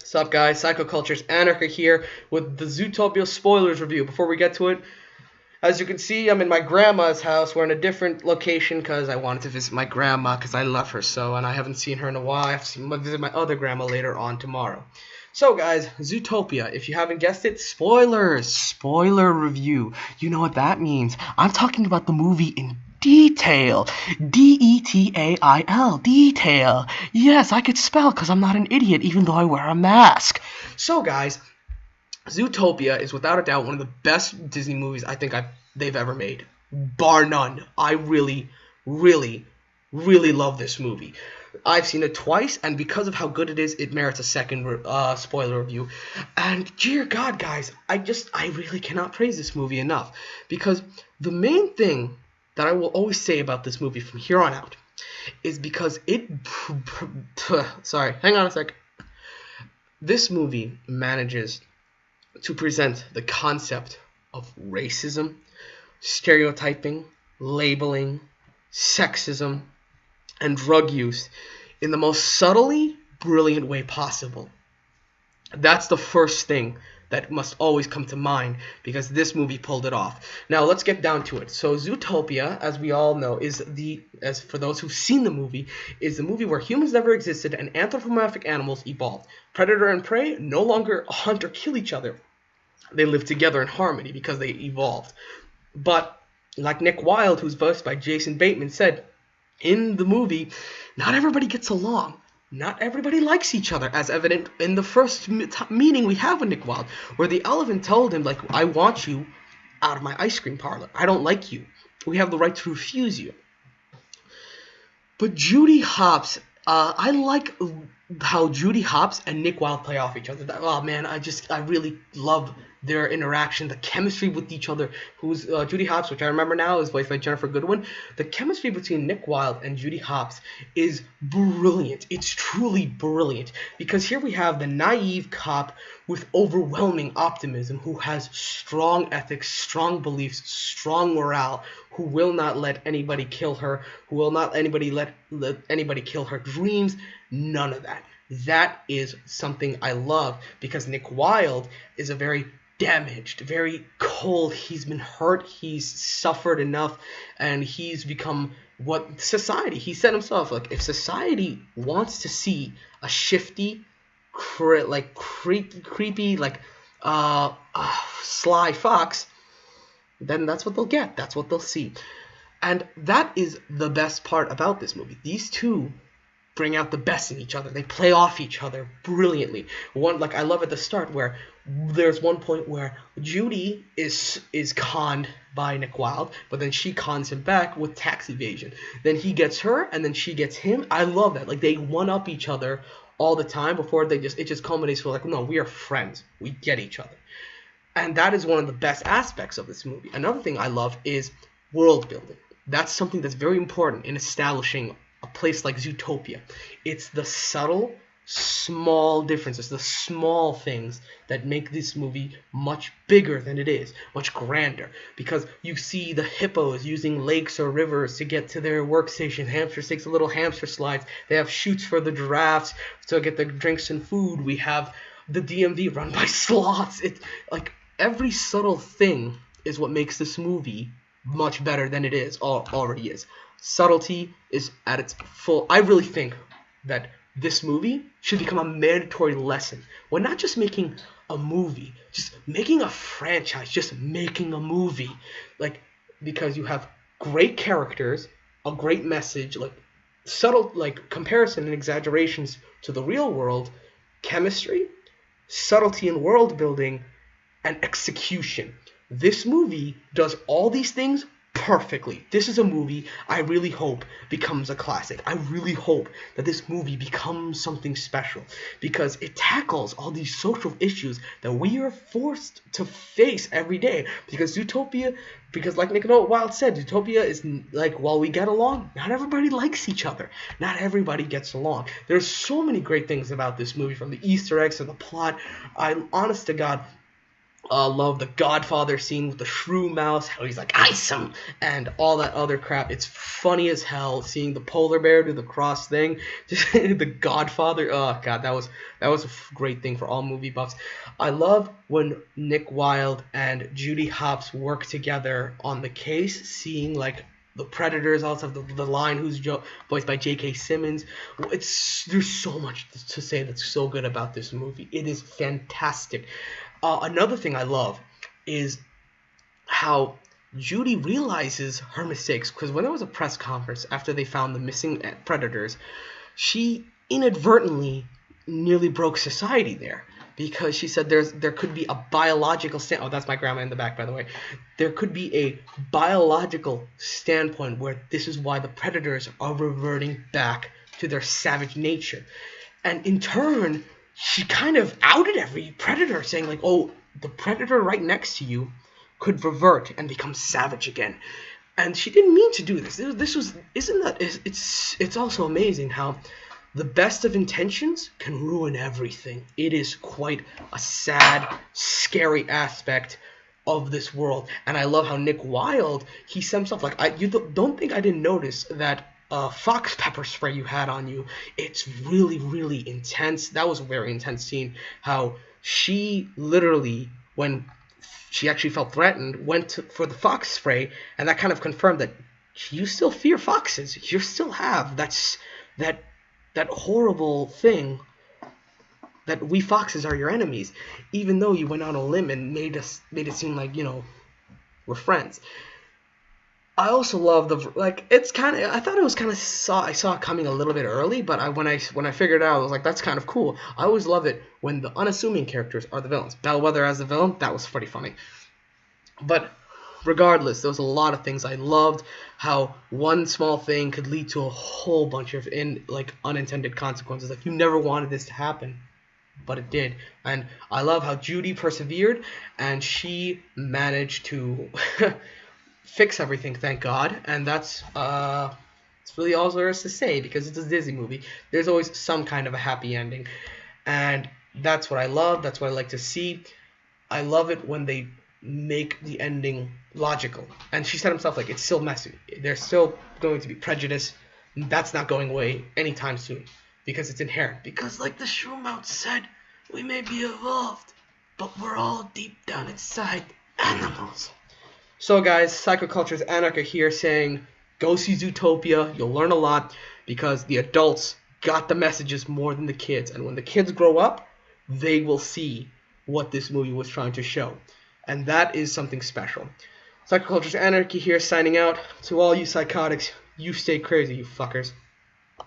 What's up, guys? Psycho Culture's Anarchy here with the Zootopia spoilers review. Before we get to it, as you can see, I'm in my grandma's house. We're in a different location because I wanted to visit my grandma because I love her so, and I haven't seen her in a while. I have to visit my other grandma later on tomorrow. So, guys, Zootopia. If you haven't guessed it, spoilers. Spoiler review. You know what that means. I'm talking about the movie in detail. D-E-T-A-I-L. Detail. Yes, I could spell because I'm not an idiot even though I wear a mask. So, guys, Zootopia is without a doubt one of the best Disney movies I think they've ever made. Bar none. I really, really, really love this movie. I've seen it twice, and because of how good it is, it merits a second spoiler review. And dear God, guys, I really cannot praise this movie enough. Because the main thing that I will always say about this movie from here on out is because it... Sorry, hang on a sec. This movie manages to present the concept of racism, stereotyping, labeling, sexism, and drug use in the most subtly brilliant way possible. That's the first thing that must always come to mind because this movie pulled it off. Now let's get down to it. So Zootopia, as we all know, as for those who've seen the movie, is the movie where humans never existed and anthropomorphic animals evolved. Predator and prey no longer hunt or kill each other. They live together in harmony because they evolved. But like Nick Wilde, who's voiced by Jason Bateman, said, in the movie, not everybody gets along. Not everybody likes each other, as evident in the first meeting we have with Nick Wilde, where the elephant told him, like, I want you out of my ice cream parlor. I don't like you. We have the right to refuse you. But Judy Hopps, I like how Judy Hopps and Nick Wilde play off each other. Oh man, I really love their interaction, the chemistry with each other. Who's Judy Hopps, which I remember now is voiced by Jennifer Goodwin. The chemistry between Nick Wilde and Judy Hopps is brilliant. It's truly brilliant because here we have the naive cop with overwhelming optimism who has strong ethics, strong beliefs, strong morale, who will not let anybody kill her, who will not let anybody kill her dreams. None of that. That is something I love because Nick Wilde is a very damaged, very cold. He's been hurt. He's suffered enough, and he's become what society. He said himself, like, if society wants to see a shifty, creepy, sly fox, then that's what they'll get. That's what they'll see, and that is the best part about this movie. These two bring out the best in each other. They play off each other brilliantly. I love at the start where there's one point where Judy is conned by Nick Wilde, but then she cons him back with tax evasion. Then he gets her, and then she gets him. I love that. Like, they one-up each other all the time before it just culminates with, like, no, we are friends. We get each other. And that is one of the best aspects of this movie. Another thing I love is world building. That's something that's very important in establishing a place like Zootopia. It's the subtle, small differences, the small things that make this movie much bigger than it is, much grander. Because you see the hippos using lakes or rivers to get to their workstation. Hamsters takes a little hamster slides. They have chutes for the giraffes to get their drinks and food. We have the DMV run by sloths. It's like every subtle thing is what makes this movie much better than it already is. Subtlety is at its full. I really think that this movie should become a mandatory lesson. We're not just making a movie, just making a franchise, just making a movie. Like, because you have great characters, a great message, like subtle, like comparison and exaggerations to the real world, chemistry, subtlety in world building, and execution. This movie does all these things perfectly. This is a movie I really hope becomes a classic. I really hope that this movie becomes something special because it tackles all these social issues that we are forced to face every day. Because like Nick Wilde said, Zootopia is like, while we get along, not everybody likes each other. Not everybody gets along. There's so many great things about this movie, from the Easter eggs to the plot. Honest to God, Love the Godfather scene with the shrew mouse, how he's like, ice him, and all that other crap. It's funny as hell seeing the polar bear do the cross thing. Just the Godfather. Oh god, that was a great thing for all movie buffs. I love when Nick Wilde and Judy Hopps work together on the case, seeing like the Predators, also the line who's voiced by J.K. Simmons. There's so much to say that's so good about this movie. It is fantastic. Another thing I love is how Judy realizes her mistakes, because when there was a press conference after they found the missing Predators, she inadvertently nearly broke society there, because she said there could be a biological oh, that's my grandma in the back, by the way. There could be a biological standpoint where this is why the Predators are reverting back to their savage nature. And in turn, she kind of outed every Predator, saying like, oh, the Predator right next to you could revert and become savage again. And she didn't mean to do this. It's also amazing how the best of intentions can ruin everything. It is quite a sad, scary aspect of this world. And I love how Nick Wilde, he said himself, like, you don't think I didn't notice that fox pepper spray you had on you. It's really, really intense. That was a very intense scene. How she literally, when she actually felt threatened, went for the fox spray, and that kind of confirmed that you still fear foxes. You still have that horrible thing that we foxes are your enemies, even though you went on a limb and made it seem like, we're friends. I also love it's kind of, I thought it was kind of, I saw it coming a little bit early, but when I figured it out, I was like, that's kind of cool. I always love it when the unassuming characters are the villains. Bellwether as the villain, that was pretty funny. But regardless, there was a lot of things I loved. How one small thing could lead to a whole bunch of unintended consequences. Like, you never wanted this to happen, but it did. And I love how Judy persevered, and she managed to fix everything, thank God. And that's really all there is to say, because it's a Disney movie. There's always some kind of a happy ending, and that's what I love. That's what I like to see. I love it when they make the ending logical. And she said herself, like, it's still messy. There's still going to be prejudice. That's not going away anytime soon, because it's inherent. Because, like the Shroomouth said, we may be evolved, but we're all deep down inside animals. So guys, Psychoculture's Anarchy here saying, go see Zootopia. You'll learn a lot, because the adults got the messages more than the kids. And when the kids grow up, they will see what this movie was trying to show. And that is something special. Psychoculture's Anarchy here signing out. To all you psychotics, you stay crazy, you fuckers.